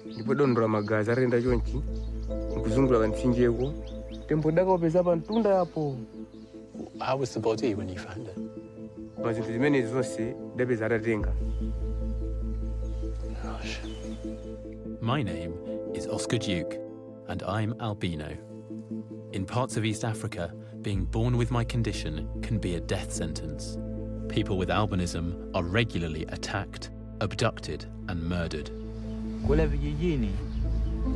Ndipo dondola magazi arenda chonchi nkuzungula pantsinjeko tembo dakapeza pantunda yapo. How was the body when you found it? Mazinthu zimene zonse dapeza atatenga. Gosh. My name is Oscar Duke, and I'm albino. In parts of East Africa, being born with my condition can be a death sentence. People with albinism are regularly attacked, abducted, and murdered. Kule vijijini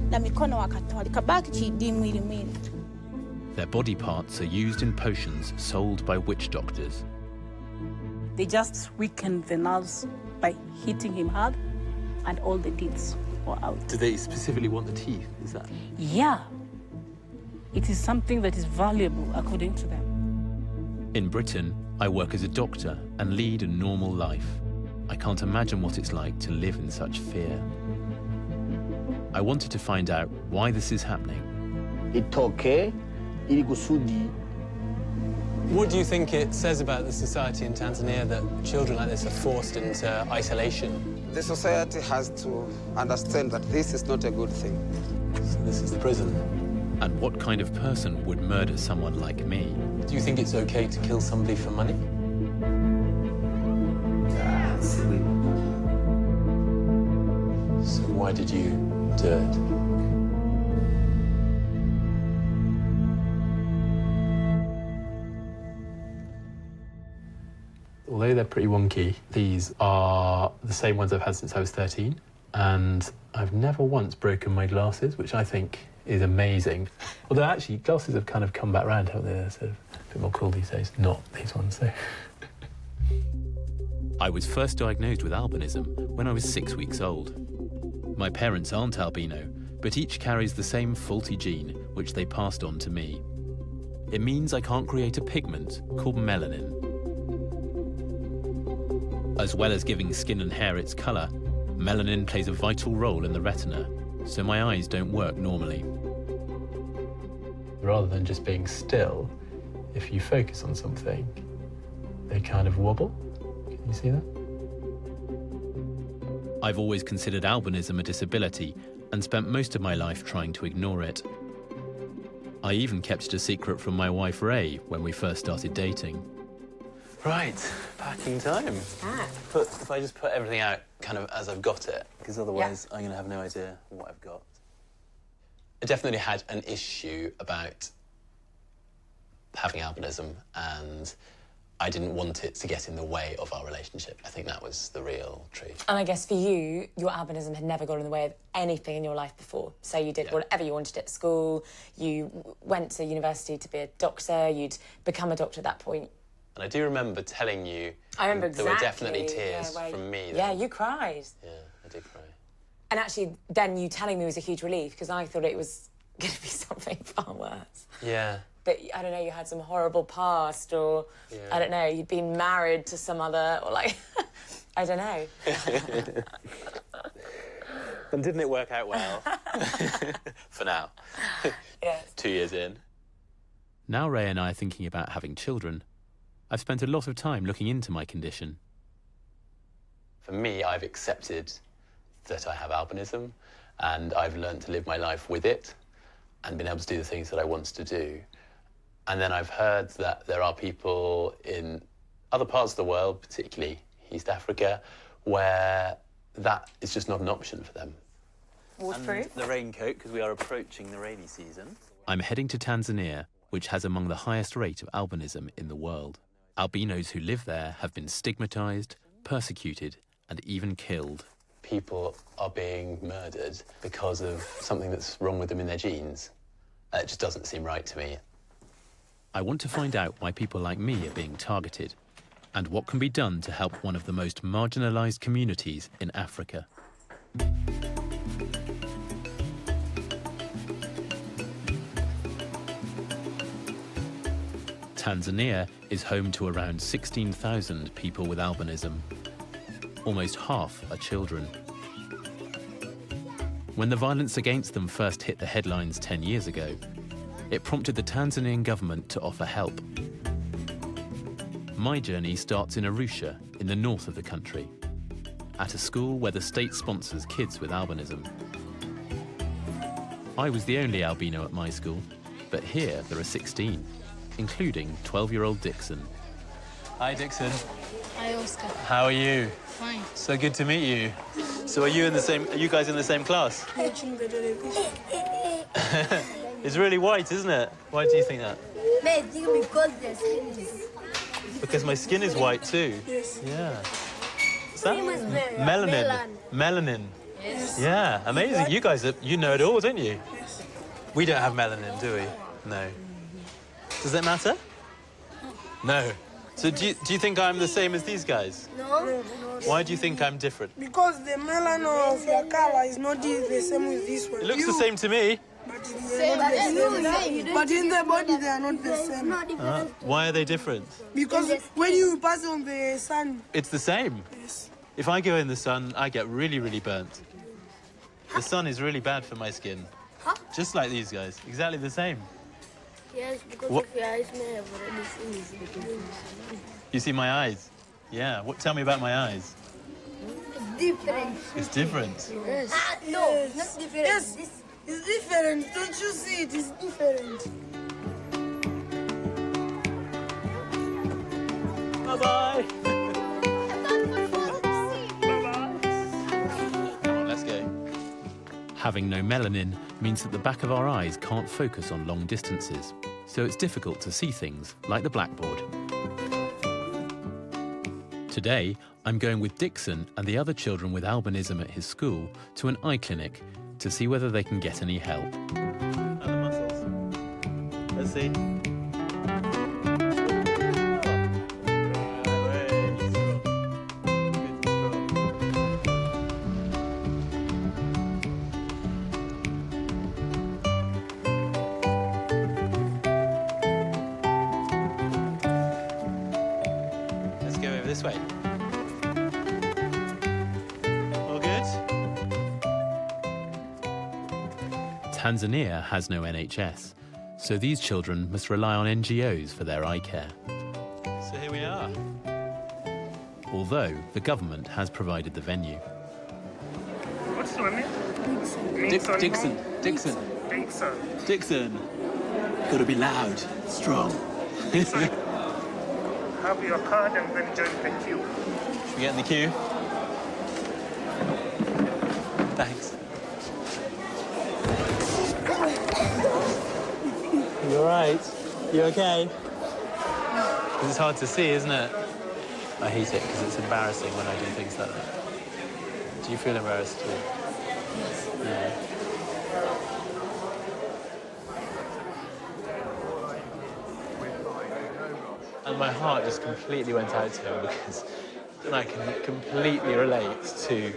na mikono wakatoa likabaki chidimwili. Their body parts are used in potions sold by witch doctors. They just weakened the nerves by hitting him hard, and all the teeth were out. Do they specifically want the teeth? Is that? Yeah. It is something that is valuable, according to them. In Britain, I work as a doctor and lead a normal life. I can't imagine what it's like to live in such fear. I wanted to find out why this is happening. itoke ili kusudi. What do you think it says about the society in Tanzania that children like this are forced into isolation? The society has to understand that this is not a good thing. So this is the prison. And what kind of person would murder someone like me? Do you think it's okay to kill somebody for money? Silly. So why did you do it? Although they're pretty wonky, these are the same ones I've had since I was 13, and I've never once broken my glasses, which I think is amazing. Although actually, glasses have kind of come back round, haven't they? They're sort of a bit more cool these days. Not these ones, though. I was first diagnosed with albinism when I was 6 weeks old. My parents aren't albino, but each carries the same faulty gene, which they passed on to me. It means I can't create a pigment called melanin. As well as giving skin and hair its colour, melanin plays a vital role in the retina, so my eyes don't work normally. Rather than just being still, if you focus on something, they kind of wobble. Can you see that? I've always considered albinism a disability and spent most of my life trying to ignore it. I even kept it a secret from my wife Ray when we first started dating. Right, packing time. If I just put everything out kind of as I've got it, because otherwise I'm going to have no idea what I've got. I definitely had an issue about having albinism, and I didn't want it to get in the way of our relationship. I think that was the real truth. And I guess for you, your albinism had never got in the way of anything in your life before. So you did whatever you wanted at school, you went to university to be a doctor, you'd become a doctor at that point. And I do remember telling you I remember exactly. there were definitely tears from me. Yeah, you cried. Yeah, I did cry. And actually, then you telling me was a huge relief, because I thought it was going to be something far worse. Yeah. But, I don't know, you had some horrible past, or, I don't know, you'd been married to some other, or like, I don't know. And didn't it work out well? For now. Yes. 2 years in. Now Ray and I are thinking about having children. I've spent a lot of time looking into my condition. For me, I've accepted that I have albinism, and I've learned to live my life with it and been able to do the things that I want to do. And then I've heard that there are people in other parts of the world, particularly East Africa, where that is just not an option for them. Waterproof? The raincoat, because we are approaching the rainy season. I'm heading to Tanzania, which has among the highest rate of albinism in the world. Albinos who live there have been stigmatised, persecuted, and even killed. People are being murdered because of something that's wrong with them in their genes. It just doesn't seem right to me. I want to find out why people like me are being targeted, and what can be done to help one of the most marginalised communities in Africa. Tanzania is home to around 16,000 people with albinism. Almost half are children. When the violence against them first hit the headlines 10 years ago, it prompted the Tanzanian government to offer help. My journey starts in Arusha, in the north of the country. at a school where the state sponsors kids with albinism. I was the only albino at my school, but here there are 16, including 12-year-old Dixon. Hi, Dixon. Hi, Oscar. How are you? Fine. So good to meet you. So are you guys in the same class? It's really white, isn't it? Why do you think that? Because the skin is... Because my skin is white too. Yes. Yeah. Is that melanin? Melanin. Yes. Yeah, amazing. You guys, you know it all, don't you? Yes. We don't have melanin, do we? No. Does that matter? No. So do you think I'm the same as these guys? No. Why do you think I'm different? Because the melanin of your color is not the same with this one. It looks the same to me. But in the body, they are not the same. Why are they different? Because when you pass on the sun... It's the same. Yes. If I go in the sun, I get really, really burnt. The sun is really bad for my skin. Just like these guys. Exactly the same. Yes, because What? of your eyes may have already seen this. You see my eyes? Yeah. Tell me about my eyes. It's different. It's different. Yes. No, it's not different. Yes, it's different. Don't you see it? It's different. Bye-bye. Let's go. Having no melanin means that the back of our eyes can't focus on long distances, so it's difficult to see things like the blackboard. Today, I'm going with Dixon and the other children with albinism at his school to an eye clinic to see whether they can get any help. And the muscles. Let's see. Let's go over this way. All good? Tanzania has no NHS, so these children must rely on NGOs for their eye care. So here we are. Although the government has provided the venue. What's your name? Dixon. Dixon. Dixon. Gotta be loud, strong. Have your card and then join the queue. Should we get in the queue? Thanks. You all right? You okay? This is hard to see, isn't it? I hate it because it's embarrassing when I do things like that. Do you feel embarrassed too? Yes. Yeah. And my heart just completely went out to him because I can completely relate to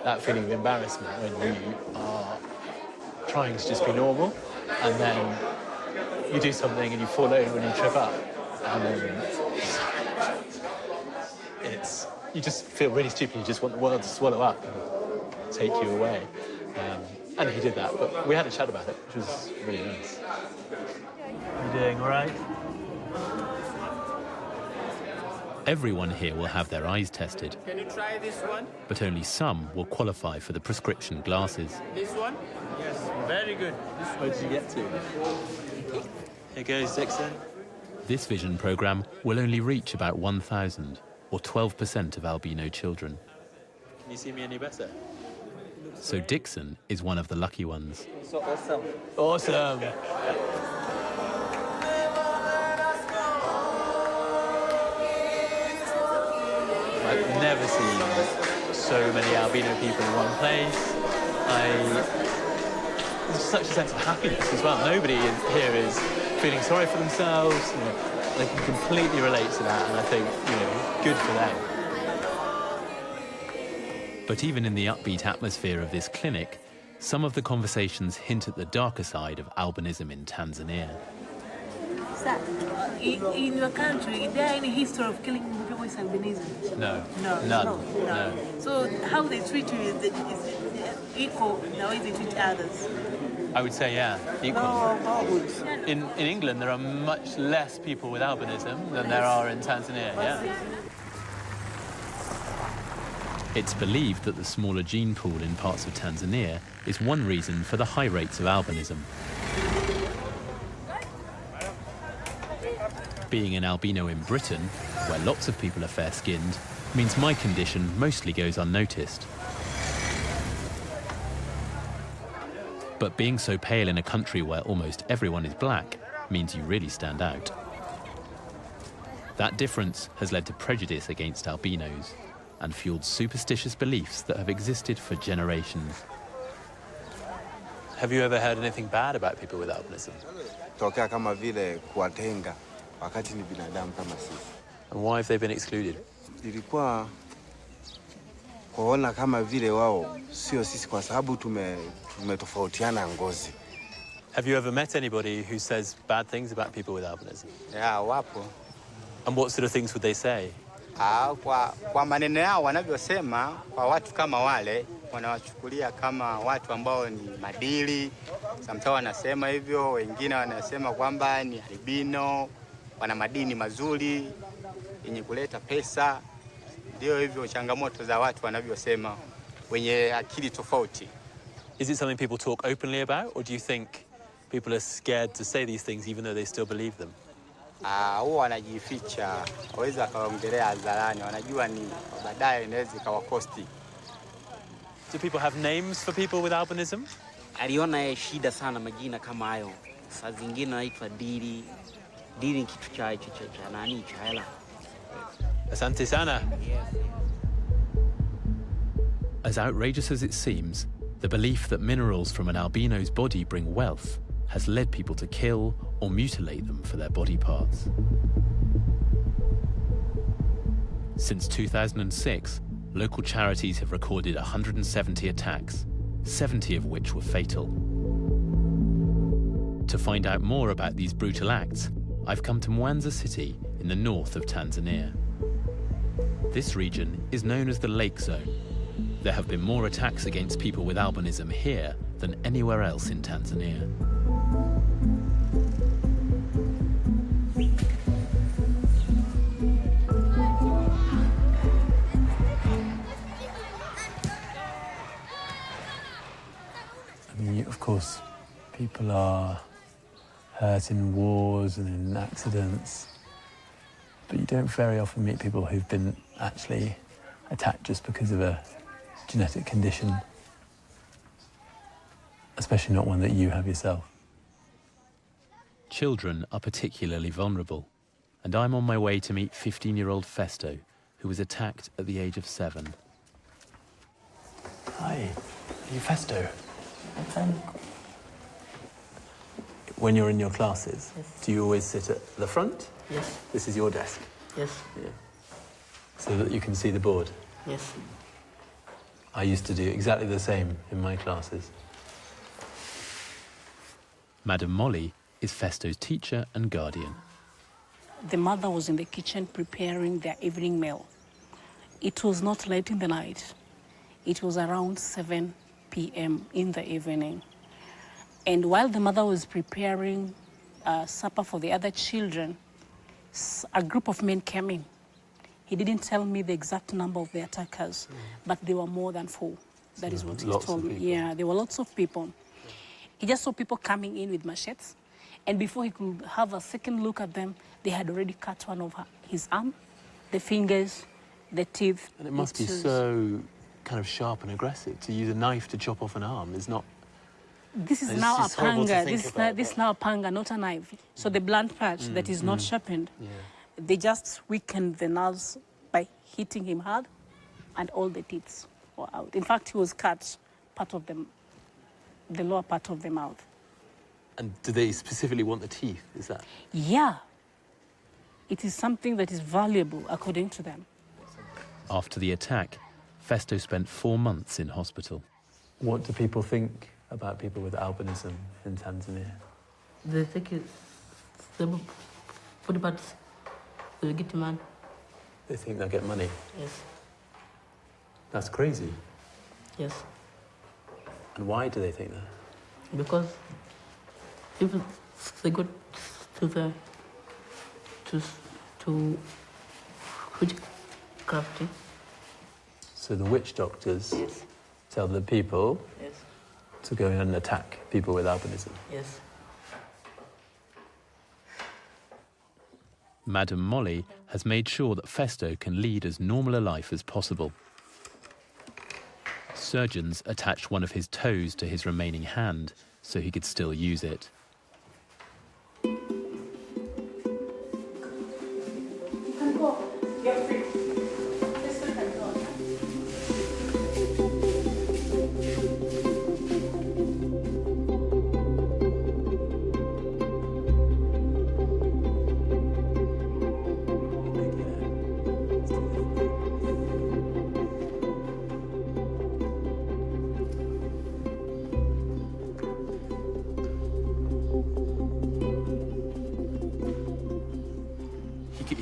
that feeling of embarrassment when you are trying to just be normal and then you do something and you fall over and you trip up and then you just feel really stupid. You just want the world to swallow up and take you away. And he did that, but we had a chat about it, which was really nice. You doing all right? Everyone here will have their eyes tested. Can you try this one? But only some will qualify for the prescription glasses. This one? Yes, very good. Where did you get to? Here goes Dixon. This vision programme will only reach about 1,000, or 12% of albino children. Can you see me any better? So Dixon is one of the lucky ones. So awesome. Awesome! I've never seen so many albino people in one place. There's such a sense of happiness as well. Nobody here is feeling sorry for themselves. You know, they can completely relate to that, and I think, good for them. But even in the upbeat atmosphere of this clinic, some of the conversations hint at the darker side of albinism in Tanzania. Sir, in your country, is there any history of killing people with albinism? No. No. None. No. So how they treat you is equal the way they treat others? I would say, yeah, equal. Oh, In England, there are much less people with albinism than there are in Tanzania, yeah? It's believed that the smaller gene pool in parts of Tanzania is one reason for the high rates of albinism. Being an albino in Britain, where lots of people are fair-skinned, means my condition mostly goes unnoticed. But being so pale in a country where almost everyone is black means you really stand out. That difference has led to prejudice against albinos and fueled superstitious beliefs that have existed for generations. Have you ever heard anything bad about people with albinism? Tokea kama vile kuwatenga wakati ni binadamu kama sisi. And why have they been excluded? Ilikuwa kuona kama vile wao sio sisi kwa sababu tumetofautiana ngozi. Have you ever met anybody who says bad things about people with albinism? Yeah, wapo. And what sort of things would they say? Kwa maneno yao wanavyosema, kwa watu kama wale wanawachukulia kama watu ambao ni madili. Sometimes wanasema hivyo, wengine wanasema kwamba ni albino, wana madini mazuri yenye kuleta pesa. Ndio hivyo changamoto za watu wanavyosema wenye akili tofauti. Is it something people talk openly about, or do you think people are scared to say these things even though they still believe them? Huwa wanajificha, hawezi wakaongelea hadharani, wanajua ni baadaye inaweza ikawakosti. Do people have names for people with albinism? Aliona shida sana majina kama hayo. Saa zingine anaitwa dili. Dili ni kitu cha nani cha hela. Asante sana. As outrageous as it seems, the belief that minerals from an albino's body bring wealth has led people to kill or mutilate them for their body parts. Since 2006, local charities have recorded 170 attacks, 70 of which were fatal. To find out more about these brutal acts, I've come to Mwanza city in the north of Tanzania. This region is known as the Lake Zone. There have been more attacks against people with albinism here than anywhere else in Tanzania. I mean, of course, people are hurt in wars and in accidents, but you don't very often meet people who've been actually attacked just because of a genetic condition, especially not one that you have yourself. Children are particularly vulnerable, and I'm on my way to meet 15-year-old Festo, who was attacked at the age of 7. Hi, are you Festo? Thank. When you're in your classes, Yes. do you always sit at the front? Yes. This is your desk? Yes. Yeah. So that you can see the board? Yes. I used to do exactly the same in my classes. Madam Molly is Festo's teacher and guardian. The mother was in the kitchen preparing their evening meal. It was not late in the night. It was around 7 p.m. in the evening. And while the mother was preparing supper for the other children, a group of men came in. He didn't tell me the exact number of the attackers, but there were more than 4. That is what he told me. Yeah, there were lots of people. He just saw people coming in with machetes, and before he could have a second look at them, they had already cut one of his arm, the fingers, the teeth. And it must be so kind of sharp and aggressive to use a knife to chop off an arm. Is not. This is now a panga. This is now a panga, not a knife. So the blunt part that is not sharpened, they just weakened the nerves by hitting him hard, and all the teeth were out. In fact, he was cut part of the lower part of the mouth. And do they specifically want the teeth? Is that? Yeah. It is something that is valuable, according to them. After the attack, Festo spent 4 months in hospital. What do people think about people with albinism in Tanzania? They think it's the body parts will get money. They think they'll get money? Yes. That's crazy. Yes. And why do they think that? Because if they go to the witchcraft. So the witch doctors tell the people to go and attack people with albinism. Yes. Madame Molly has made sure that Festo can lead as normal a life as possible. Surgeons attached one of his toes to his remaining hand so he could still use it.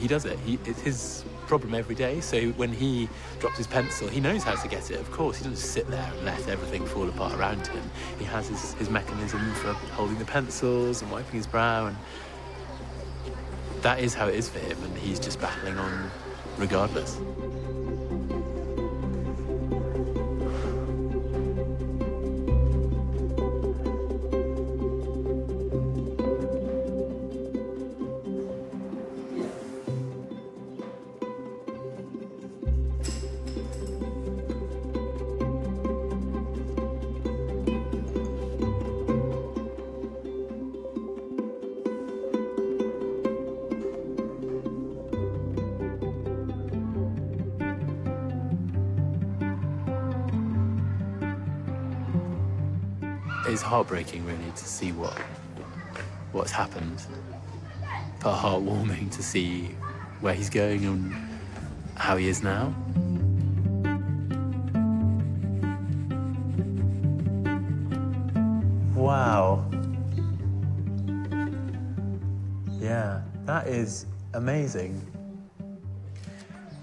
He does it. It's his problem every day. So when he drops his pencil, he knows how to get it, of course. He doesn't sit there and let everything fall apart around him. He has his mechanism for holding the pencils and wiping his brow, and that is how it is for him, and he's just battling on regardless. It's heartbreaking, really, to see what's happened, but heartwarming to see where he's going and how he is now. Wow. Yeah, that is amazing.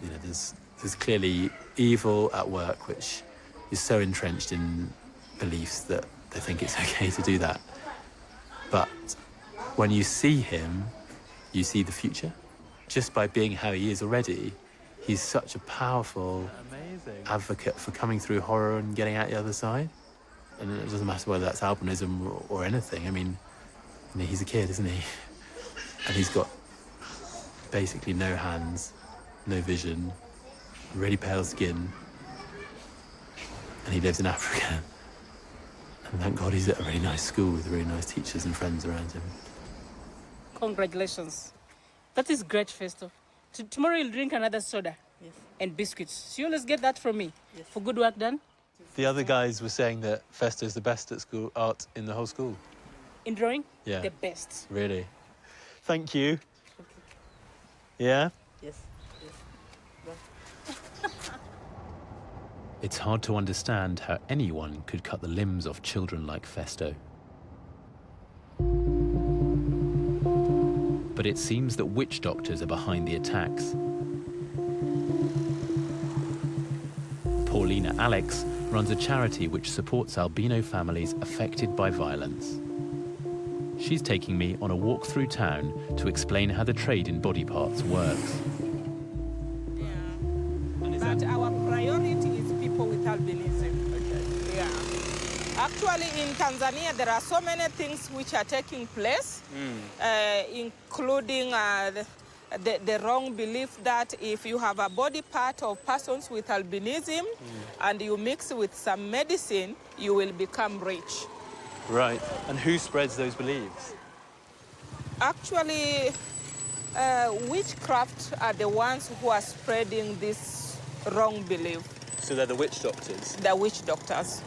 You know, there's clearly evil at work, which is so entrenched in beliefs that they think it's okay to do that. But when you see him, you see the future. Just by being how he is already, he's such a powerful advocate for coming through horror and getting out the other side. And it doesn't matter whether that's albinism or anything. I mean, you know, he's a kid, isn't he? And he's got basically no hands, no vision, really pale skin, and he lives in Africa. And thank God he's at a really nice school with really nice teachers and friends around him. Congratulations. That is great, Festo. Tomorrow you'll drink another soda and biscuits. So you always get that from me for good work done. The other guys were saying that Festo's the best at school art in the whole school. In drawing? Yeah. The best. Really? Thank you. Yeah? Yes. It's hard to understand how anyone could cut the limbs off children like Festo. But it seems that witch doctors are behind the attacks. Paulina Alex runs a charity which supports albino families affected by violence. She's taking me on a walk through town to explain how the trade in body parts works. But our priority is people with albinism. Okay. Yeah. Actually, in Tanzania, there are so many things which are taking place, including the wrong belief that if you have a body part of persons with albinism and you mix with some medicine, you will become rich. Right. And who spreads those beliefs? Actually, witchcraft are the ones who are spreading this wrong belief. So they're the witch doctors? The witch doctors.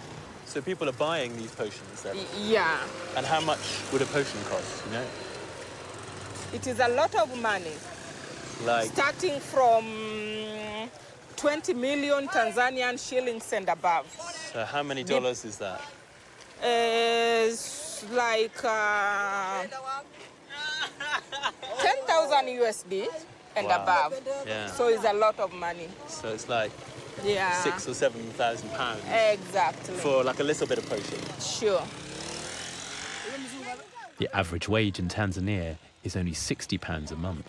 So people are buying these potions then? Yeah. And how much would a potion cost, you know? It is a lot of money. Like? Starting from 20 million Tanzanian shillings and above. So how many dollars is that? It's like 10,000 USD and above. Yeah. So it's a lot of money. So it's like £6,000 or £7,000. Exactly. For like a little bit of potion. Sure. The average wage in Tanzania is only £60 a month.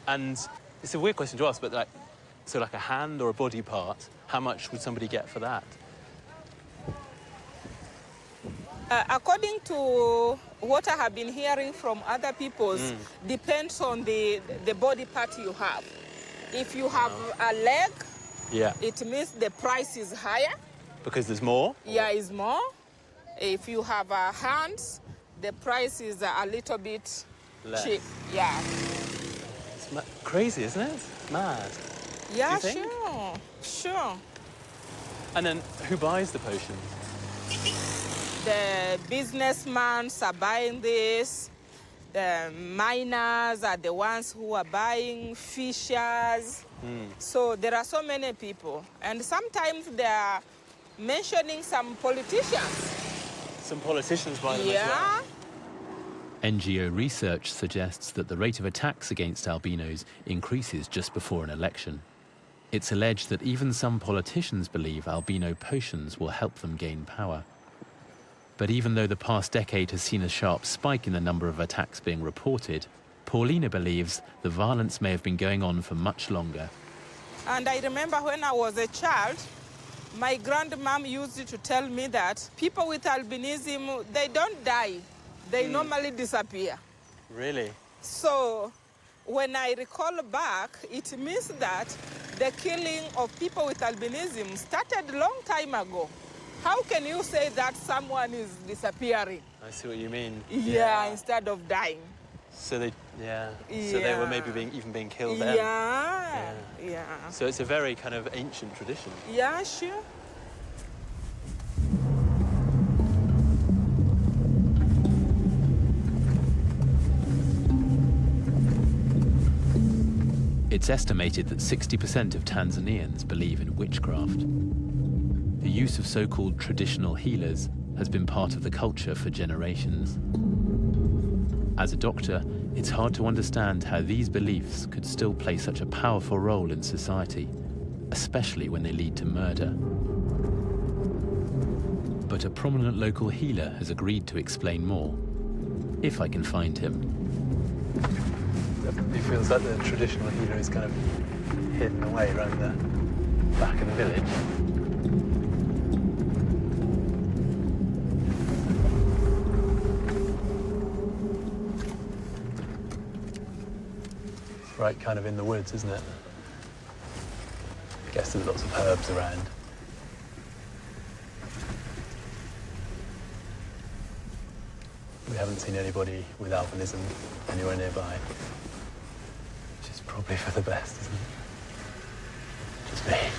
And it's a weird question to ask, but like, So like a hand or a body part, how much would somebody get for that? According to what I have been hearing from other people, depends on the body part you have. If you have a leg, it means the price is higher. Because there's more? Yeah, it's more. If you have hands, the price is a little bit cheap. Yeah. It's crazy, isn't it? Mad. Yeah, sure. And then who buys the potions? The businessmen are buying this. The miners are the ones who are buying, fishers. So there are so many people. And sometimes they are mentioning some politicians. Some politicians buy them as well. NGO research suggests that the rate of attacks against albinos increases just before an election. It's alleged that even some politicians believe albino potions will help them gain power. But even though the past decade has seen a sharp spike in the number of attacks being reported, Paulina believes the violence may have been going on for much longer. And I remember when I was a child, my grandmom used to tell me that people with albinism, they don't die. They normally disappear. Really? So when I recall back, it means that the killing of people with albinism started a long time ago. How can you say that someone is disappearing? I see what you mean. Yeah, instead of dying. So they, So they were maybe even being killed then. Yeah. So it's a very kind of ancient tradition. Yeah, sure. It's estimated that 60% of Tanzanians believe in witchcraft. The use of so-called traditional healers has been part of the culture for generations. As a doctor, it's hard to understand how these beliefs could still play such a powerful role in society, especially when they lead to murder. But a prominent local healer has agreed to explain more, if I can find him. Definitely feels like the traditional healer is kind of hidden away around the back of the village. Right, kind of in the woods, isn't it? I guess there's lots of herbs around. We haven't seen anybody with albinism anywhere nearby, which is probably for the best, isn't it? Just me.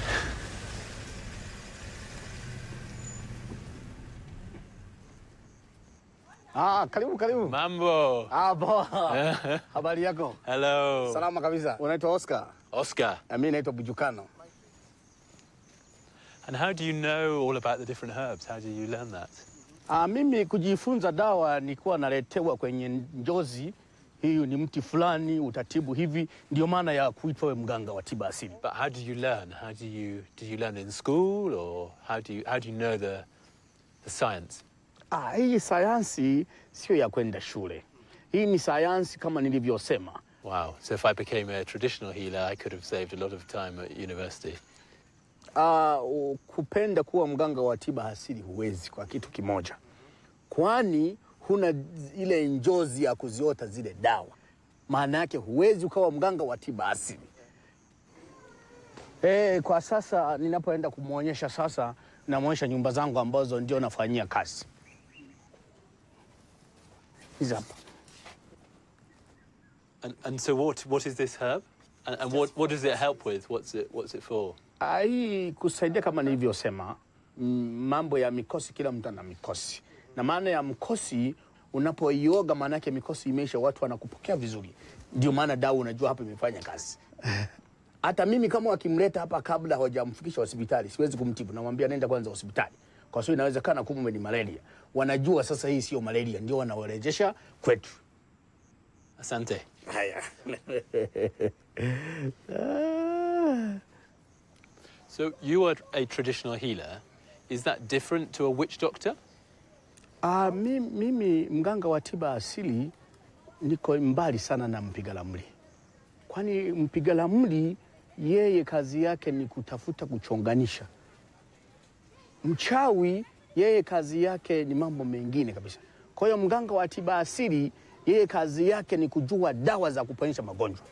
Karibu. Mambo. Poa. Habari yako? Hello. Salama kabisa. Unaitwa Oscar? Oscar. Mimi naitwa Bujukano. And how do you know all about the different herbs? How do you learn that? Mimi kujifunza dawa nilikuwa naletewa kwenye njozi. Hiyo ni mti fulani utatibu hivi, ndio maana ya kuitwa wewe mganga wa tiba asili. But how do you learn? How do you learn in school, or how do you know the science? Hii sayansi sio ya kwenda shule. Hii ni sayansi kama nilivyosema. Wow. So if I became a traditional healer, I could have saved a lot of time at university. Kupenda kuwa mganga wa tiba asili huwezi kwa kitu kimoja. Kwani huna ile njozi ya kuziota zile dawa. Maana yake huwezi ukawa mganga wa tiba asili. Kwa sasa ninapoenda kumuonyesha sasa, namuonyesha nyumba zangu ambazo ndio nafanyia kazi. And so what is this herb? And what does it help with? What's it for? Hii kusaidia kama nilivyosema, mambo ya mikosi, kila mtu ana mikosi. Na maana ya mkosi, unapoioga maana yake mikosi imeisha, watu wanakupokea vizuri. Ndio maana dawa unajua hapa imefanya kazi. Hata mimi kama wakimleta hapa kabla hawajamfikisha hospitali, siwezi kumtibu. Namwambia nenda kwanza hospitali. Kwa sababu inawezekana kumbe ni malaria. Wanajua sasa hii sio malaria, ndio wanawarejesha kwetu. Asante. Haya. So you are a traditional healer. Is that different to a witch doctor? Mimi mganga wa tiba asili niko mbali sana na mpiga ramli. Kwani mpiga ramli yeye kazi yake ni kutafuta kuchonganisha. Mchawi yeye kazi yake ni mambo mengine kabisa. Kwa hiyo mganga wa tiba asili yeye kazi yake ni kujua dawa za kuponyesha magonjwa.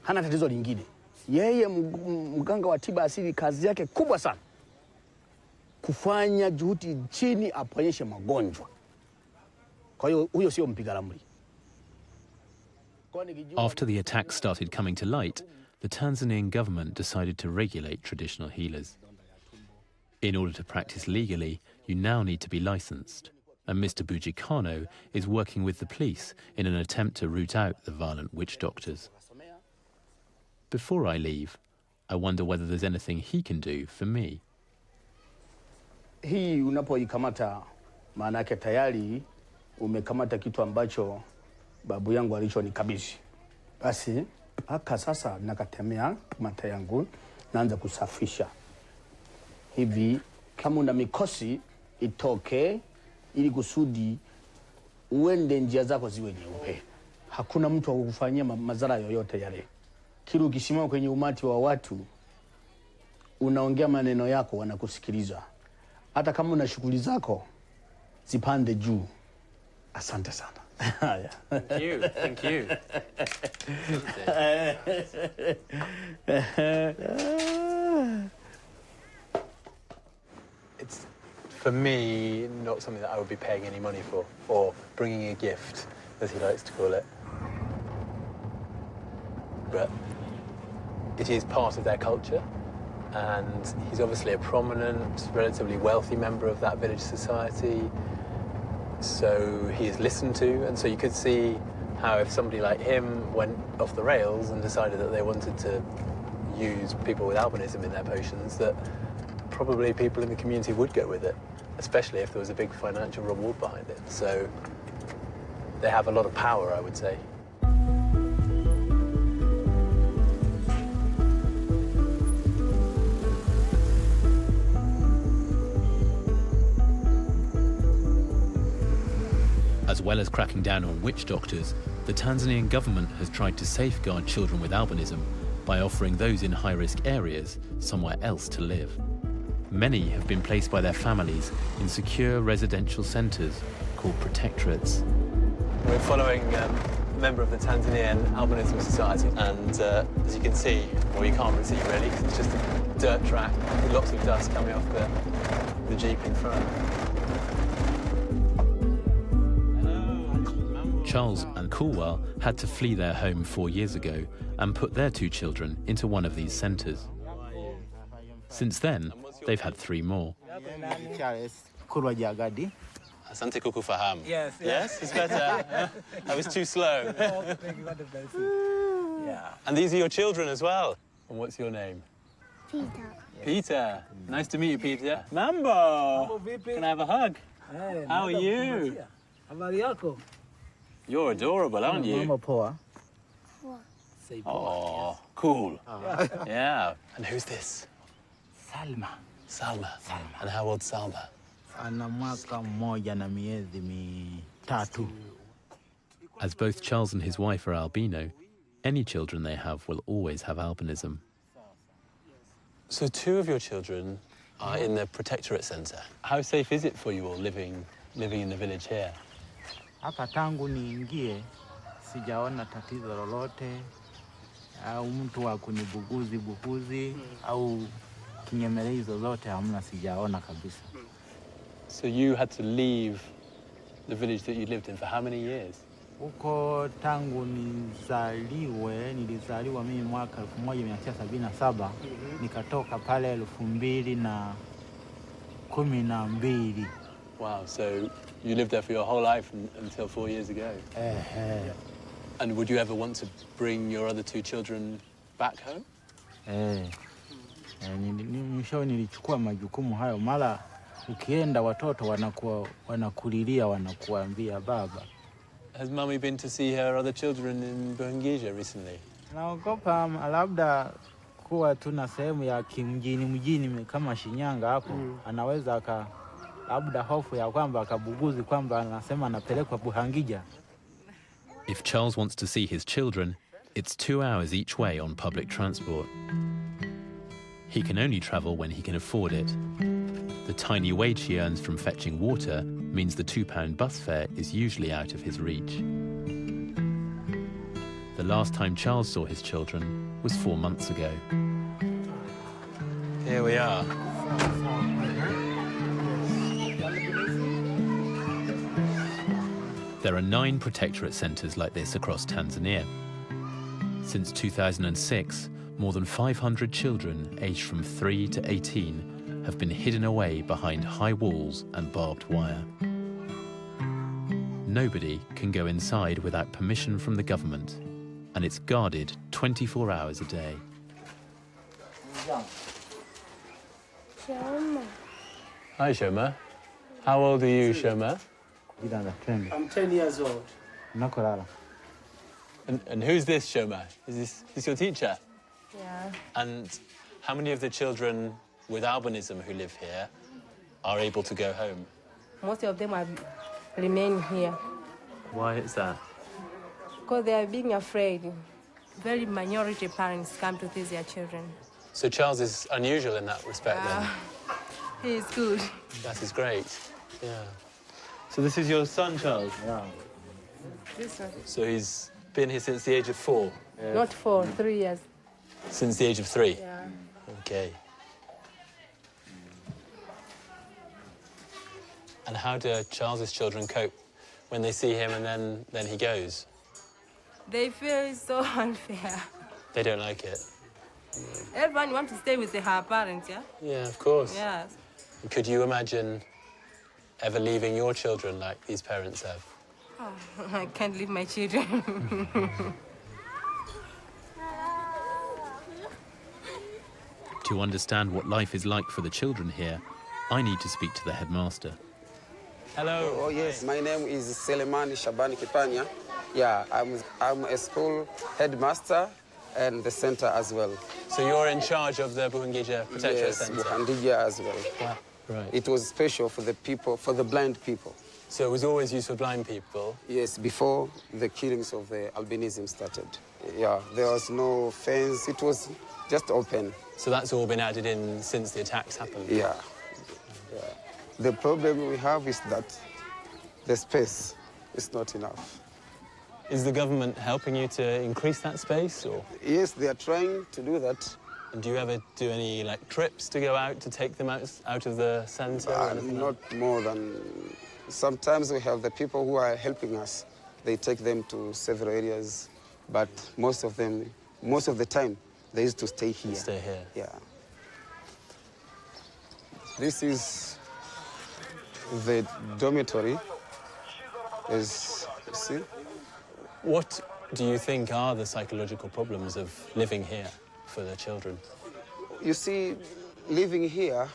Hana tatizo lingine. Yeye mganga wa tiba asili kazi yake kubwa sana kufanya juhudi chini aponyeshe magonjwa. Kwa hiyo huyo sio mpiga ramli. After the attacks started coming to light, the Tanzanian government decided to regulate traditional healers. In order to practice legally, you now need to be licensed, and Mr. Bujikano is working with the police in an attempt to root out the violent witch doctors. Before I leave, I wonder whether there's anything he can do for me. Hii unapoikamata maana yake tayari umekamata kitu ambacho babu yangu alichonikabidhi. Basi haka sasa nakatemea mata yangu naanza kusafisha. Hivi kama una mikosi itoke ili kusudi uende njia zako ziwe nyeupe. Hakuna mtu akukufanyia madhara yoyote yale. Kila ukisimama kwenye umati wa watu unaongea maneno yako wanakusikiliza. Hata kama una shughuli zako zipande juu. Asante sana. Thank you. Thank you. It's, for me, not something that I would be paying any money for, or bringing a gift, as he likes to call it. But it is part of their culture, and he's obviously a prominent, relatively wealthy member of that village society. So he is listened to, and so you could see how if somebody like him went off the rails and decided that they wanted to use people with albinism in their potions, that probably people in the community would go with it, especially if there was a big financial reward behind it. So they have a lot of power, I would say. As well as cracking down on witch doctors, the Tanzanian government has tried to safeguard children with albinism by offering those in high-risk areas somewhere else to live. Many have been placed by their families in secure residential centres called Protectorates. We're following a member of the Tanzanian Albinism Society, and as you can see, well, you can't see really, because it's just a dirt track with lots of dust coming off the Jeep in front. Charles and Kulwal had to flee their home 4 years ago and put their 2 children into one of these centres. Since then, they've had 3 more. Asante kukufahamu. Yes, it's better. I was too slow. Yeah. And these are your children as well. And what's your name? Peter. Peter. Nice to meet you, Peter. Mambo. Can I have a hug? Hey, how are you? Habari yako? You're adorable, aren't you? Mama poa. Oh, cool. Yeah. And who's this? Salma. Salma. And how old's Salma? Ana mwaka mmoja na miezi mitatu. As both Charles and his wife are albino, any children they have will always have albinism. So 2 of your children are in the Protectorate Centre. How safe is it for you all living in the village here? Hapa tangu niingie sijaona tatizo lolote au mtu wa kunibuguzi au kinyemelezi zozote hamna, sijaona kabisa. So you had to leave the village that you lived in for how many years? Huko tangu nilizaliwa mimi mwaka 1977 nikatoka pale 2012. Wow, so you lived there for your whole life until 4 years ago? And would you ever want to bring your other 2 children back home? Mwisho nilichukua majukumu hayo, mara ukienda watoto wanakulilia wanakuambia baba. Has Mummy been to see her other children in Buhangija recently? Naogopa labda kuwa tuna sehemu ya kimjini kama Shinyanga hapo, anaweza labda hofu ya kwamba akabuguzi kwamba anasema anapelekwa Buhangija. If Charles wants to see his children, It's 2 hours each way on public transport. He can only travel when he can afford it. The tiny wage he earns from fetching water means the £2 bus fare is usually out of his reach. The last time Charles saw his children was 4 months ago. Here we are. There are 9 protectorate centres like this across Tanzania. Since 2006, more than 500 children aged from 3 to 18 have been hidden away behind high walls and barbed wire. Nobody can go inside without permission from the government, and it's guarded 24 hours a day. Hi, Shoma. How old are you, Shoma? I'm 10 years old. And who's this, Shoma? Is this your teacher? Yeah. And how many of the children with albinism who live here are able to go home? Most of them remain here Why is that? because they are being afraid. Very minority parents come to teach their children. So Charles is unusual in that respect, then? He is good. That is great. Yeah. So this is your son, Charles? Yeah. This one. So he's been here since the age of 4? Not 4, 3 years. Since the age of 3? Yeah. Okay. And how do Charles's children cope when they see him and then he goes? They feel it's so unfair. They don't like it? Everyone wants to stay with her parents, yeah? Yeah, of course. Yes. Could you imagine ever leaving your children like these parents have? Oh, I can't leave my children. To understand what life is like for the children here, I need to speak to the headmaster. Hello. Oh, yes, my name is Selemani Shabani Kipanya. Yeah, I'm a school headmaster and the center as well. So you're in charge of the Buhungija Protectorate Yes, Center? Buhungija as well. Wow, right. It was special for the people, for the blind people. So it was always used for blind people? Yes, before the killings of the albinism started. Yeah, there was no fence, it was just open. So that's all been added in since the attacks happened? Yeah. Yeah. The problem we have is that the space is not enough. Is the government helping you to increase that space, or? Yes, they are trying to do that. And do you ever do any, like, trips to go out to take them out of the centre? Not more than... Sometimes we have the people who are helping us. They take them to several areas, but most of the time, they used to stay here. Stay here? Yeah. This is the dormitory, as you see. What do you think are the psychological problems of living here for the children? You see, living here,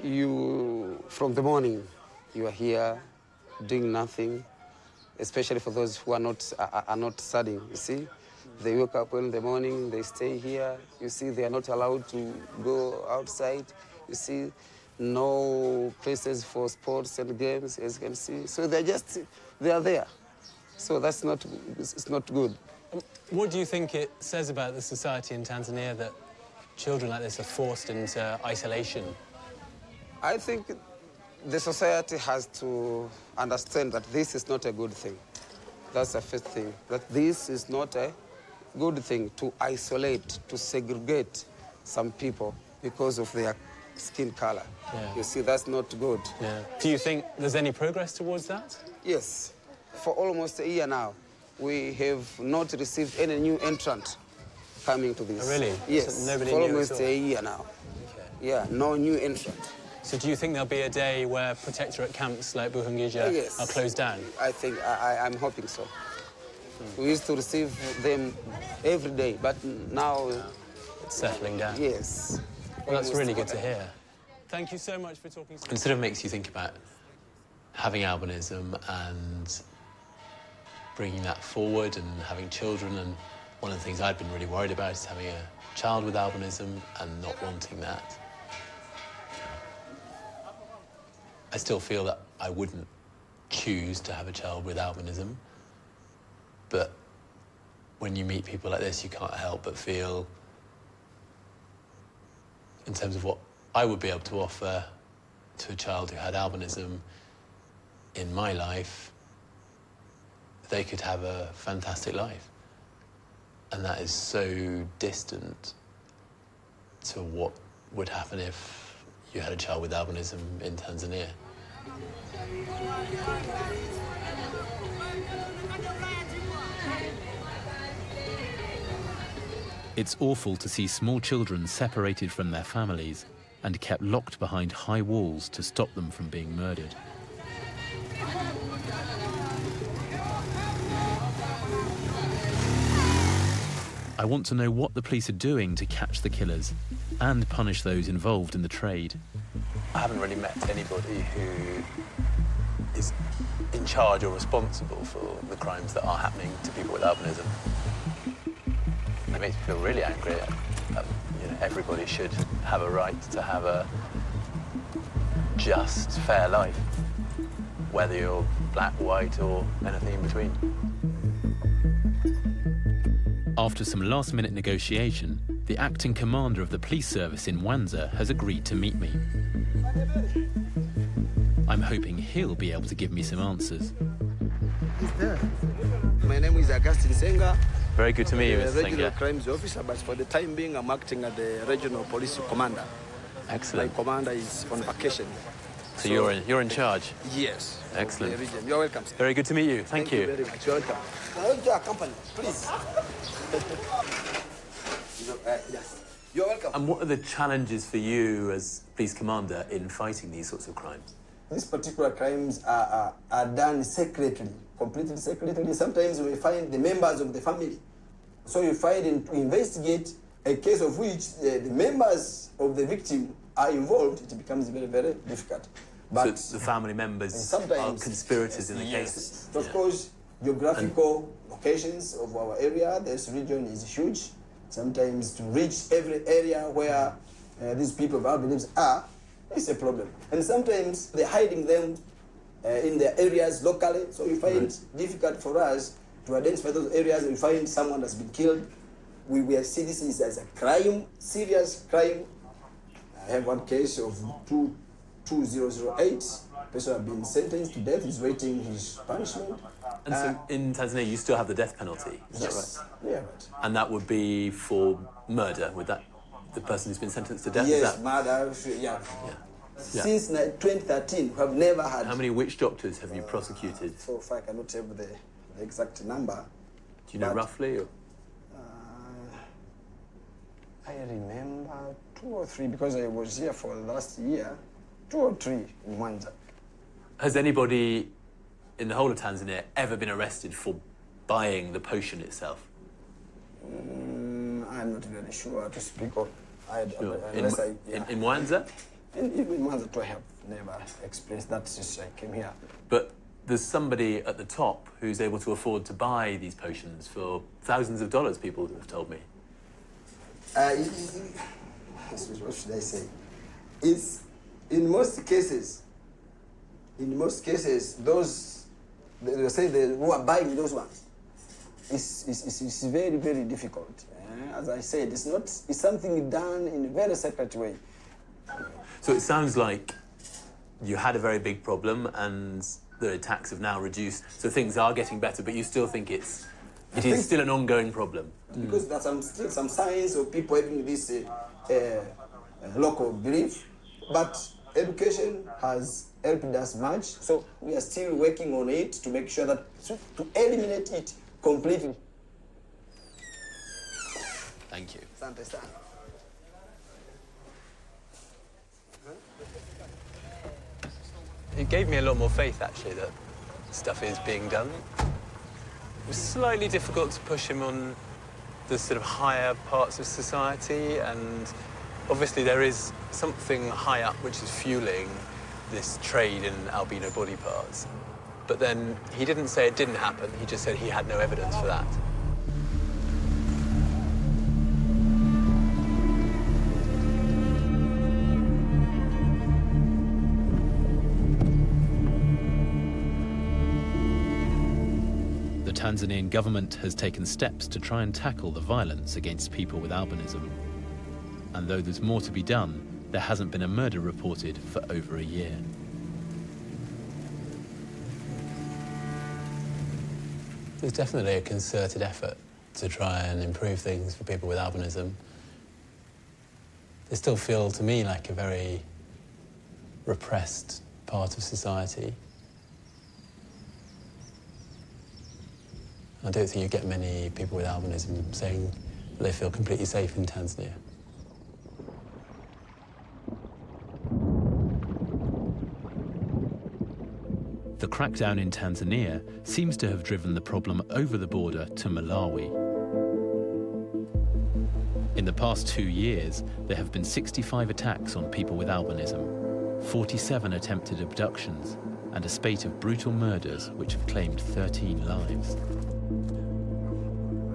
from the morning, you are here doing nothing, especially for those who are not studying, you see. They wake up in the morning, they stay here. You see, they are not allowed to go outside. You see, no places for sports and games, as you can see. So they are there. So it's not good. What do you think it says about the society in Tanzania that children like this are forced into isolation? I think the society has to understand that this is not a good thing. That's the first thing, that this is not a good thing to isolate, to segregate some people because of their skin color. Yeah. You see, that's not good. Yeah. Do you think there's any progress towards that? Yes. For almost a year now, we have not received any new entrant coming to this. Oh, really? Yes, So nobody for knew almost at all? a year now. Okay. Yeah, no new entrant. So do you think there'll be a day where protectorate camps like Buhungija Yes. are closed down? I think, I'm hoping so. We used to receive them every day, but now... It's settling down. Yes. Well, that's really good to hear. Thank you so much for talking to me. It sort of makes you think about having albinism and bringing that forward and having children. And one of the things I'd been really worried about is having a child with albinism and not wanting that. I still feel that I wouldn't choose to have a child with albinism, but when you meet people like this, you can't help but feel, in terms of what I would be able to offer to a child who had albinism in my life, they could have a fantastic life. And that is so distant to what would happen if you had a child with albinism in Tanzania. It's awful to see small children separated from their families and kept locked behind high walls to stop them from being murdered. I want to know what the police are doing to catch the killers and punish those involved in the trade. I haven't really met anybody who is in charge or responsible for the crimes that are happening to people with albinism. It makes me feel really angry. Everybody should have a right to have a just, fair life, whether you're black, white, or anything in between. After some last-minute negotiation, the acting commander of the police service in Mwanza has agreed to meet me. I'm hoping he'll be able to give me some answers. My name is Augustine Senga. Very good to meet you, I'm Mr. the regional Senga. crimes officer, but for the time being, I'm acting as the regional police commander. Excellent. My commander is on vacation. So you're in charge? Yes. Excellent. Of the region. You're welcome, sir. Very good to meet you. Thank you. Very much. You're welcome. Can I join your company, please? Yes. You're welcome. And what are the challenges for you as police commander in fighting these sorts of crimes? These particular crimes are done secretly, completely secretly. Sometimes we find the members of the family. So you find and investigate a case of which the members of the victim are involved, it becomes very, very difficult. But so the family members are conspirators in the cases? Of course, geographical locations of our area, this region is huge. Sometimes to reach every area where these people of albinism are, it's a problem. And sometimes they're hiding them in their areas locally, so you find it difficult for us to identify those areas. We find someone has been killed. We see this as a crime, serious crime. I have one case of 2008. Person has been sentenced to death. He's waiting his punishment. And so in Tanzania, you still have the death penalty, is that right? Yeah, right. And that would be for murder, would that, the person who's been sentenced to death? Yes, is that... murder, yeah. Since 2013, we have never had... How many witch doctors have you prosecuted? So far, I cannot have the exact number. Do you know roughly? Or? I remember 2 or 3, because I was here for last year. 2 or 3 in Mwanza. Has anybody in the whole of Tanzania ever been arrested for buying the potion itself? I'm not really sure to speak of. In Mwanza? In Mwanza too, I have never experienced that since I came here. But there's somebody at the top who's able to afford to buy these potions for thousands of dollars, people have told me. What should I say? It's in most cases, those they say who are buying those ones, it's very, very difficult. As I said, it's something done in a very secret way. So it sounds like you had a very big problem and the attacks have now reduced, so things are getting better, but you still think it is still an ongoing problem. Because there's still some signs of people having this local belief, but education has helped us much, so we are still working on it to make sure that to eliminate it completely. Thank you. Asante sana. It gave me a lot more faith, actually, that stuff is being done. It was slightly difficult to push him on the sort of higher parts of society, and obviously there is something high up which is fueling this trade in albino body parts. But then he didn't say it didn't happen, he just said he had no evidence for that. The Tanzanian government has taken steps to try and tackle the violence against people with albinism. And though there's more to be done, there hasn't been a murder reported for over a year. There's definitely a concerted effort to try and improve things for people with albinism. They still feel, to me, like a very repressed part of society. I don't think you get many people with albinism saying they feel completely safe in Tanzania. The crackdown in Tanzania seems to have driven the problem over the border to Malawi. In the past 2 years, there have been 65 attacks on people with albinism, 47 attempted abductions, and a spate of brutal murders which have claimed 13 lives.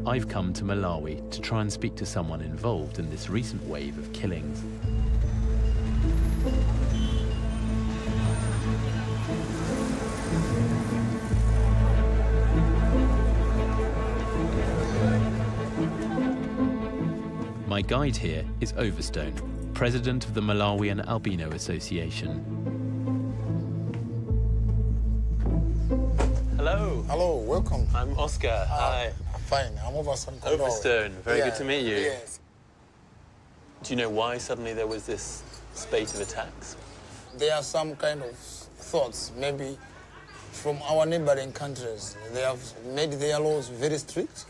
I've come to Malawi to try and speak to someone involved in this recent wave of killings. My guide here is Overstone, president of the Malawian Albino Association. Hello. Hello, welcome. I'm Oscar. Hi. Fine, I'm Overstone. Overstone. Very good to meet you. Yes. Do you know why suddenly there was this spate of attacks? There are some kind of thoughts, maybe from our neighboring countries. They have made their laws very strict.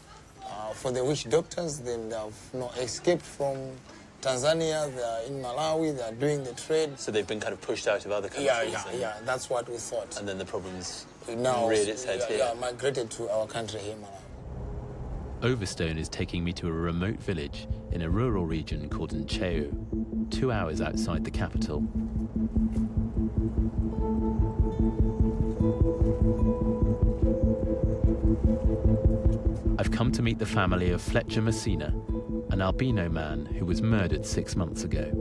For the witch doctors, they have escaped from Tanzania, they are in Malawi, they are doing the trade. So they've been kind of pushed out of other countries? Yeah, that's what we thought. And then the problem's now reared its head here? Yeah, migrated to our country here, Malawi. Overstone is taking me to a remote village in a rural region called Ncheo, 2 hours outside the capital. I've come to meet the family of Fletcher Messina, an albino man who was murdered 6 months ago.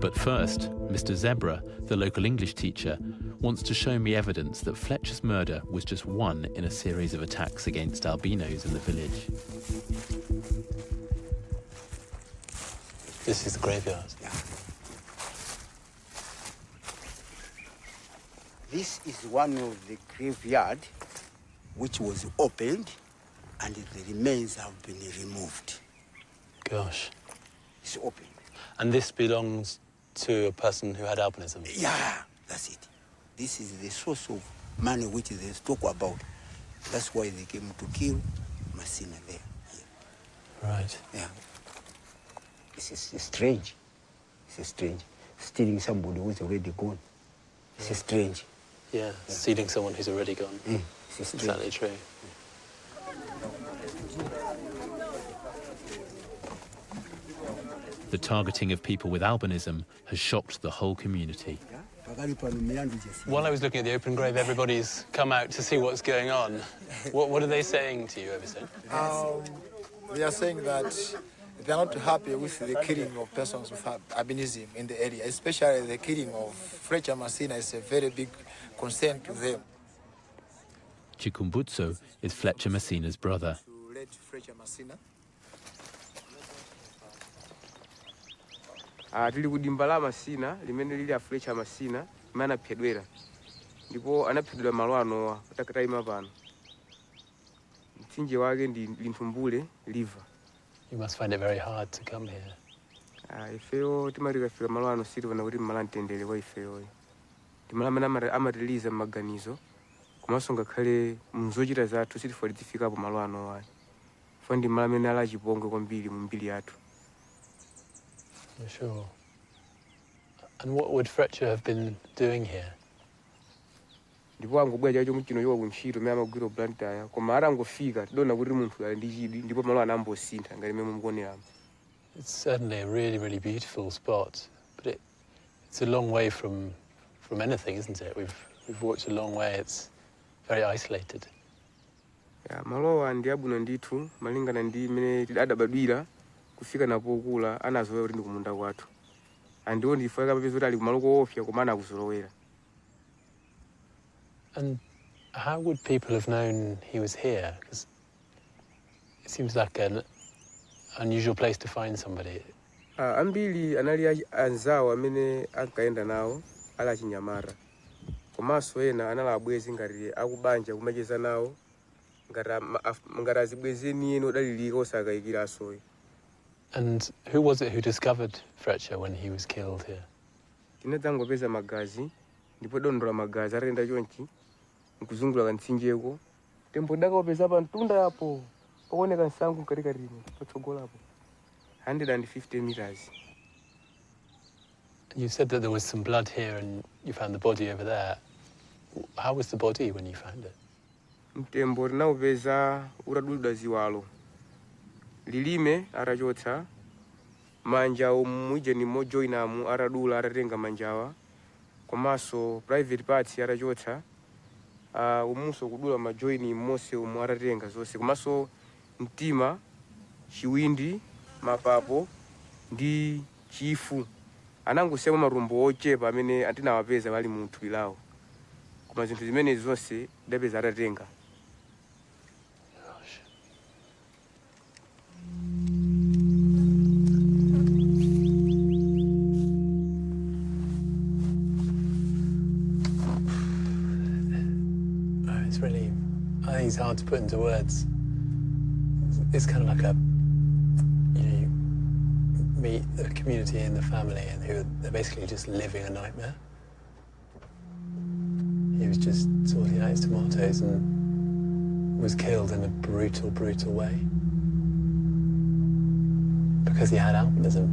But first, Mr. Zebra, the local English teacher, wants to show me evidence that Fletcher's murder was just one in a series of attacks against albinos in the village. This is the graveyard? Yeah. This is one of the graveyard which was opened and the remains have been removed. Gosh. It's open. And this belongs to a person who had albinism? Yeah, that's it. This is the source of money which they talk about. That's why they came to kill Messina there. Yeah. Right. Yeah. This is strange. It's strange. Stealing somebody who's already gone. It's strange. Yeah, stealing someone who's already gone. It's exactly true. The targeting of people with albinism has shocked the whole community. While I was looking at the open grave, everybody's come out to see what's going on. What are they saying to you, Overstone? They are saying that they are not happy with the killing of persons with albinism in the area, especially the killing of Fletcher Messina is a very big concern to them. Chikumbutso is Fletcher Messina's brother. Tili kudimba la Messina limene lili a Fletcher Messina imene anaphedwera ndipo anaphedwera malo anowa atakatayima pano. Mtsinje wake ndi Lintumbule River. You must find it very hard to come here. Ifeyo timatikafika malo ano sitivana kuti mmala mtendere wa ifeyoyo. Timala amene amatiliza m'maganizo komanso ngakhale mzochita zathu sitifuna tifikapo malo ano ayi. Fo ndi mmala amene ali achipongwe kwambiri mu mbiri yathu. Sure. And what would Fletcher have been doing here? Ndipo angobwera chacho mchino yowa kuntchito mmene amagwira Blantyre koma atangofika tidona kuti munthu ali ndi chidwi ndipo malo anambosintha ngati mmene mukuoneramo. It's certainly a really, really beautiful spot, but it's a long way from anything, isn't it? We've walked a long way. It's very isolated. Yeah, malowa ndi abwino ndithu malingana ndi mmene adabadwira kufika napo kula anazowa kuti ndi kumunda kwathu. Andiwo ndifika kapeza kuti ali kumalo koopsa koma anakuzolowera. And how would people have known he was here? Because it seems like an unusual place to find somebody. Ambili anali anzawo amene ankaenda nawo ala chinyamara. Komanso ena anali abwezi ngati akubanja kumacheza nawo ngati azibwezeni eno dalilika osakayikiraso. And who was it who discovered Fletcher when he was killed here? Tinadzangopeza magazi, ndipo dondola magazi atenda chonchi, nkuzungula kantsinjeko. Tembo dakapeza pa mtunda yapo, pakuoneka nsangu katika rino, patsogolapo. 150 meters. You said that there was some blood here and you found the body over there. How was the body when you found it? Mtembo linaupeza uradulidwa ziwalo. Lilime arachotsa, manja omuje ni mojo inamu aradula aratenga manjawa. Komanso private parts arachotsa, umuso kudula majoini mose umu aratenga zonse. Komanso mtima, chiwindi, mapapo, ndi chifu. Anangosema marumbo ochepa amene atinawapeza wali munthu ilawo. Koma zinthu zimene zonse dapeza aratenga. I think it's hard to put into words. It's kind of like a, you meet the community and the family and they're basically just living a nightmare. He was just sorting out his tomatoes and was killed in a brutal, brutal way. Because he had albinism.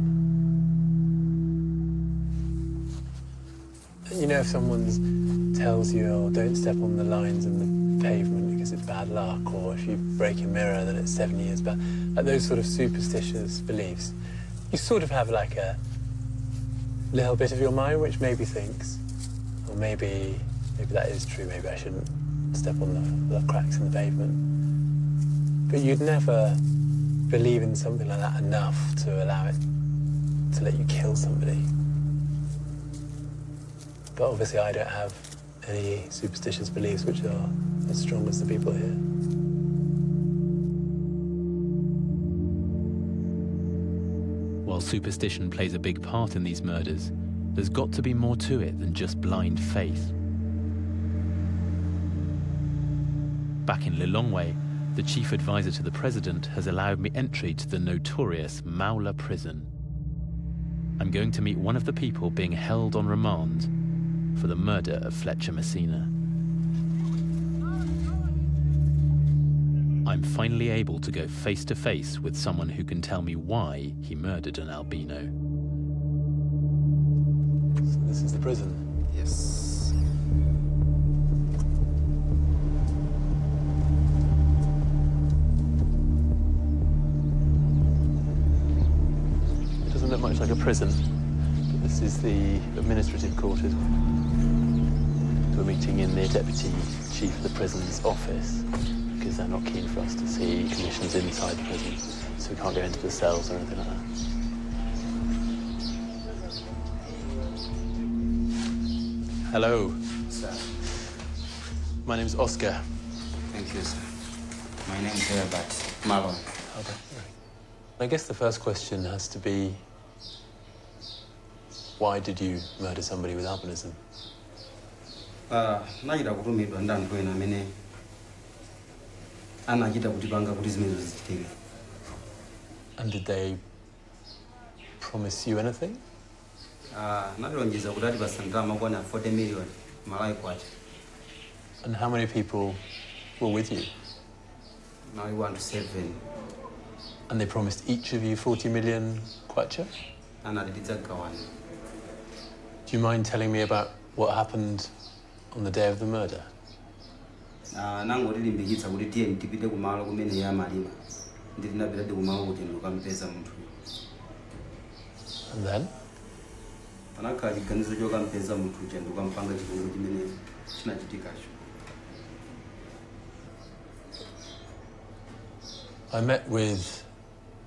You know, if someone tells you, oh, don't step on the lines in the pavement because it's bad luck, or if you break a mirror then it's 7 years back, like those sort of superstitious beliefs, you sort of have like a little bit of your mind which maybe thinks, or maybe that is true, maybe I shouldn't step on the cracks in the pavement. But you'd never believe in something like that enough to allow it to let you kill somebody. But obviously I don't have any superstitious beliefs which are as strong as the people here. While superstition plays a big part in these murders, there's got to be more to it than just blind faith. Back in Lilongwe, the chief advisor to the president has allowed me entry to the notorious Maula prison. I'm going to meet one of the people being held on remand for the murder of Fletcher Messina. I'm finally able to go face to face with someone who can tell me why he murdered an albino. So this is the prison? Yes. It doesn't look much like a prison, but this is the administrative quarters. We're meeting in the deputy chief of the prison's office because they're not keen for us to see conditions inside the prison, so we can't go into the cells or anything like that. Hello. Sir. My name's Oscar. Thank you, sir. My name is Albert Malon. Okay. I guess the first question has to be, why did you murder somebody with albinism? Naida kutumidwa ndani kwena amene anachita kutipanga kuti zimene zichitike. And did they promise you anything? Natilonjeza kuti atipasa ndalama kwana 40 million Malawi kwacha. And how many people were with you? Now we want 7. And they promised each of you 40 million kwacha? And atitizagawana. Do you mind telling me about what happened on the day of the murder? Nango tilimbikitsa kuti tiye tipite kumalo kumene ya malima. Ndi tinapita kumalo kuti ndokampeza munthu. And then? Panakhala chiganizo chokampeza munthu uja ndokampanga chipongwe chimene chinachitikacho. I met with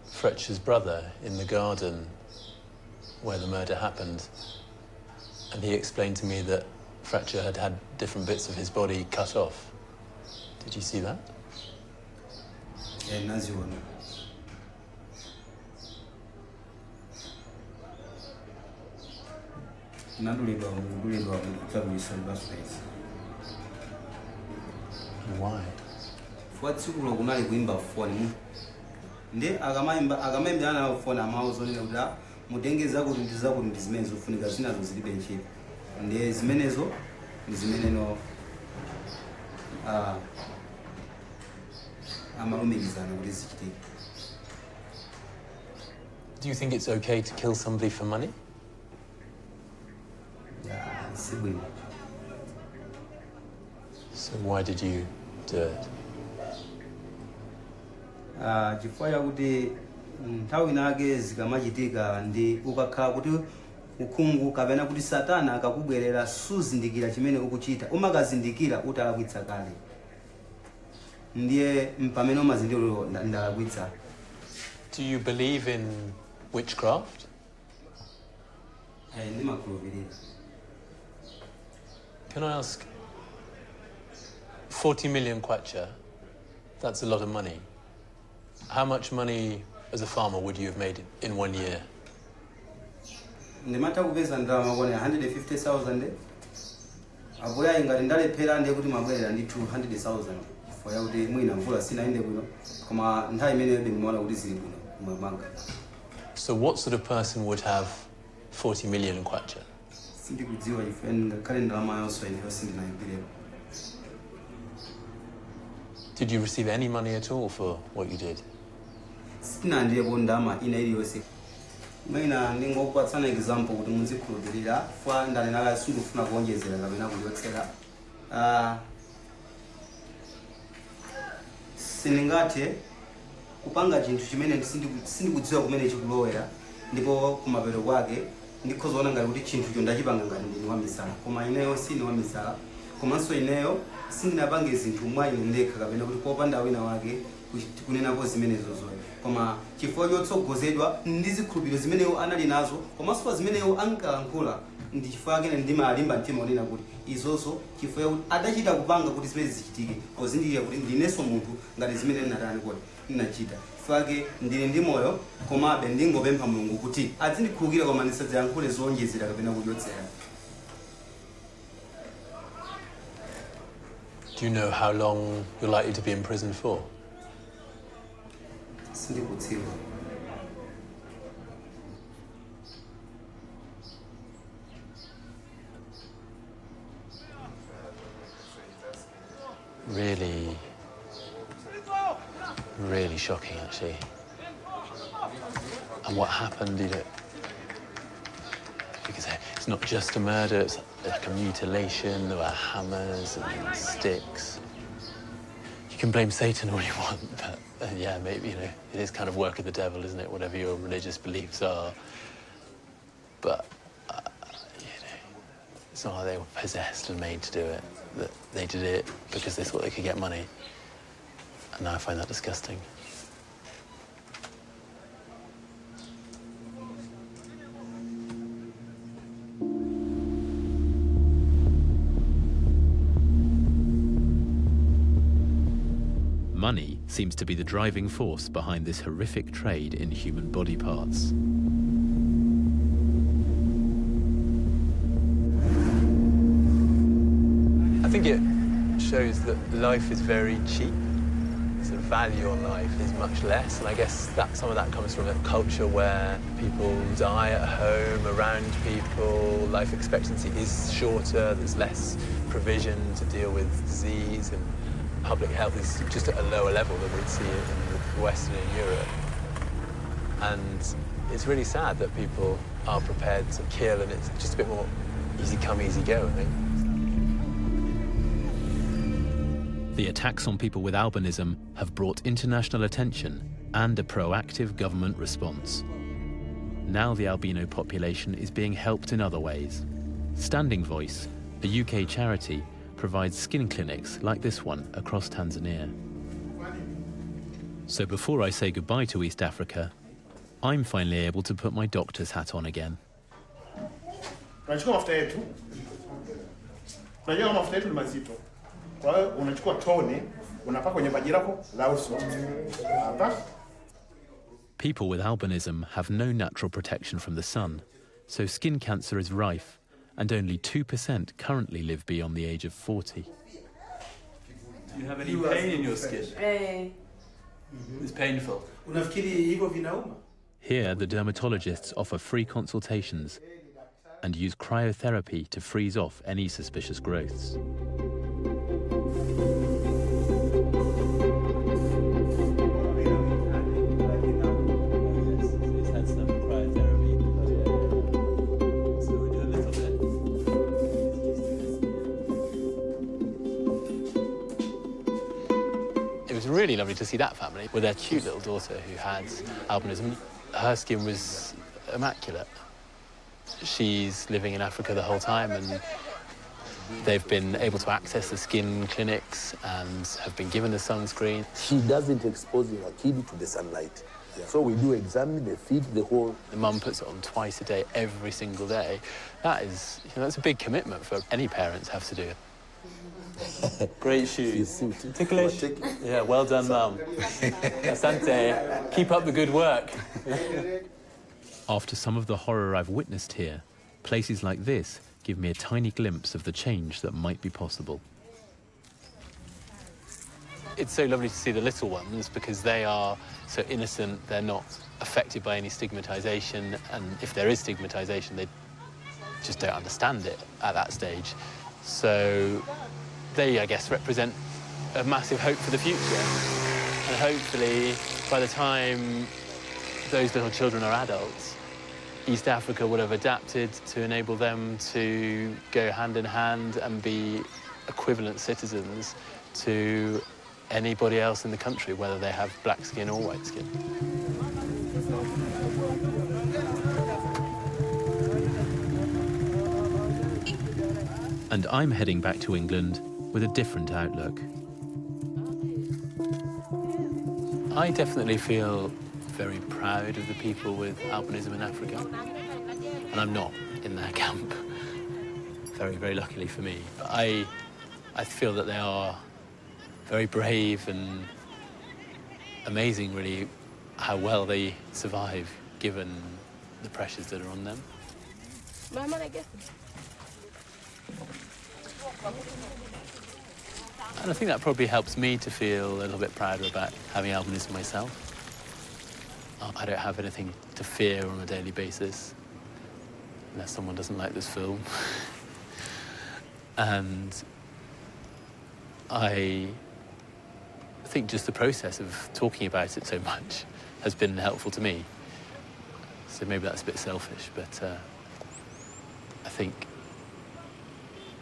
Fletcher's brother in the garden where the murder happened, and he explained to me that Fletcher had had different bits of his body cut off. Did you see that? Yeah, naziona. Why? Fuatsikulo kunali kuimba foni. Ndi akamaimba na foni amawuzonera kuti mutengeza kuti ndizakuti ndizimene zofunika zinazo zilibe ntchito. Ndi zimenezo ndizimeneno amalumikizana kuti zichitike. Do you think it's okay to kill somebody for money? Yeah, sibwino. So why did you do it? Chifukwa chakuti nthawi nake zikamachitika ndi ukakhala kuti ukhungu kapena kuti satana akakubwerera suzindikira chimene ukuchita umakazindikira utalakwitsa kale ndiye mpamene umazindikira ndalakwitsa. Do you believe in witchcraft? Ndimakhulupirira. Can I ask, 40 million kwacha, that's a lot of money. How much money as a farmer would you have made in 1 year? Ndimata kupeza ndalama kone 150,000 apoya ingati ndalephera ndiye kuti mabwerera ndi 200,000 for yakuti mwina mvula sina inde kuno koma nthawi imene yobe ndimaona kuti zili kuno mwanga. So what sort of person would have 40 million kwacha? Sindikudziwa chifukwa ngakhale ndalama yonso ineyo sindinayipireko. Did you receive any money at all for what you did? Sinandiyepo ndama ina iliyonse. Mwina ndingokupatsana example kuti muzikhulupirira fwa ndanenala sindikufuna kuonjezera kapena kuyotsera. Sindingathe kupanga chinthu chimene sindikudziwa kumene chikulowera ndipo kumapeto kwake ndikhozoona ngati kuti chinthucho ndachipanga ngati ndini wamisala koma ineyo sini wamisala komanso ineyo sindinapange zinthu mwa ine ndekha kapena kuti popanda wina wake kunenapo zimenezo zoyo koma chifukwa chotsogozedwa ndi zikhulupiriro zimeneyo anali nazo komanso pa zimeneyo ankalankhula ndi chifukwa chake ndimalimba mtima onena kuti izozo chifukwa kuti adachita kupanga kuti zimene zichitike pozindikira kuti ndinenso munthu ngati zimene ndinatani kuti ndinachita chifukwa chake ndili ndi moyo komabe ndingopempha Mulungu kuti azindikhululukira koma ndisadzayankhule zowonjezera kapena kuchotsera. Do you know how long you're likely to be in prison for? Sindikudziwa. Really shocking, actually. And what happened, you know, because it's not just a murder, it's like a mutilation, there were hammers and sticks. You can blame Satan all you want, but yeah, maybe, you know, it is kind of work of the devil, isn't it, whatever your religious beliefs are. But, you know, it's not like they were possessed and made to do it. That they did it because they thought they could get money. And now I find that disgusting. Money seems to be the driving force behind this horrific trade in human body parts. I think it shows that life is very cheap. The value on life is much less, and I guess that some of that comes from a culture where people die at home, around people, life expectancy is shorter, there's less provision to deal with disease, and public health is just at a lower level than we'd see in Western Europe. And it's really sad that people are prepared to kill, and it's just a bit more easy come, easy go, I think. The attacks on people with albinism have brought international attention and a proactive government response. Now the albino population is being helped in other ways. Standing Voice, a UK charity, provides skin clinics like this one across Tanzania. So before I say goodbye to East Africa, I'm finally able to put my doctor's hat on again. Unajua kama mafuta yetu ni mazito. Kwa hiyo unachukua tone, unapaka kwenye paji lako la uso. Hapa. People with albinism have no natural protection from the sun, so skin cancer is rife, and only 2% currently live beyond the age of 40. Do you have any pain in your skin? It's painful. Here, the dermatologists offer free consultations and use cryotherapy to freeze off any suspicious growths. It was really lovely to see that family with their cute little daughter who had albinism. Her skin was immaculate. She's living in Africa the whole time, and they've been able to access the skin clinics and have been given the sunscreen. She doesn't expose her kid to the sunlight. So we do examine the feet, the whole... The mum puts it on twice a day, every single day. That is, that's a big commitment for any parents have to do. Great shoes. Ticklish? Yeah, well done, Mum. Asante. Keep up the good work. After some of the horror I've witnessed here, places like this give me a tiny glimpse of the change that might be possible. It's so lovely to see the little ones because they are so innocent, they're not affected by any stigmatisation, and if there is stigmatisation, they just don't understand it at that stage. So they, I guess, represent a massive hope for the future. And hopefully, by the time those little children are adults, East Africa would have adapted to enable them to go hand in hand and be equivalent citizens to anybody else in the country, whether they have black skin or white skin. And I'm heading back to England with a different outlook. I definitely feel very proud of the people with albinism in Africa, and I'm not in their camp, very, very luckily for me. But I feel that they are very brave and amazing, really, how well they survive given the pressures that are on them. And I think that probably helps me to feel a little bit prouder about having albinism myself. I don't have anything to fear on a daily basis, unless someone doesn't like this film. And I think just the process of talking about it so much has been helpful to me. So maybe that's a bit selfish, but I think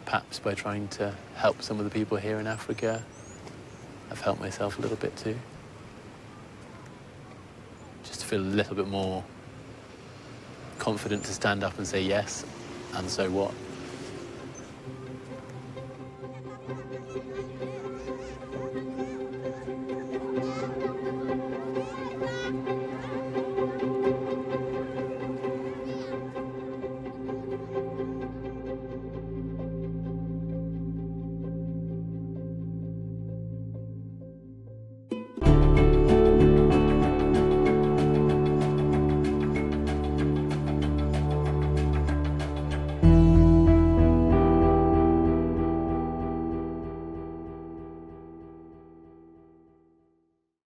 perhaps by trying to help some of the people here in Africa, I've helped myself a little bit too. Just to feel a little bit more confident to stand up and say yes, and so what?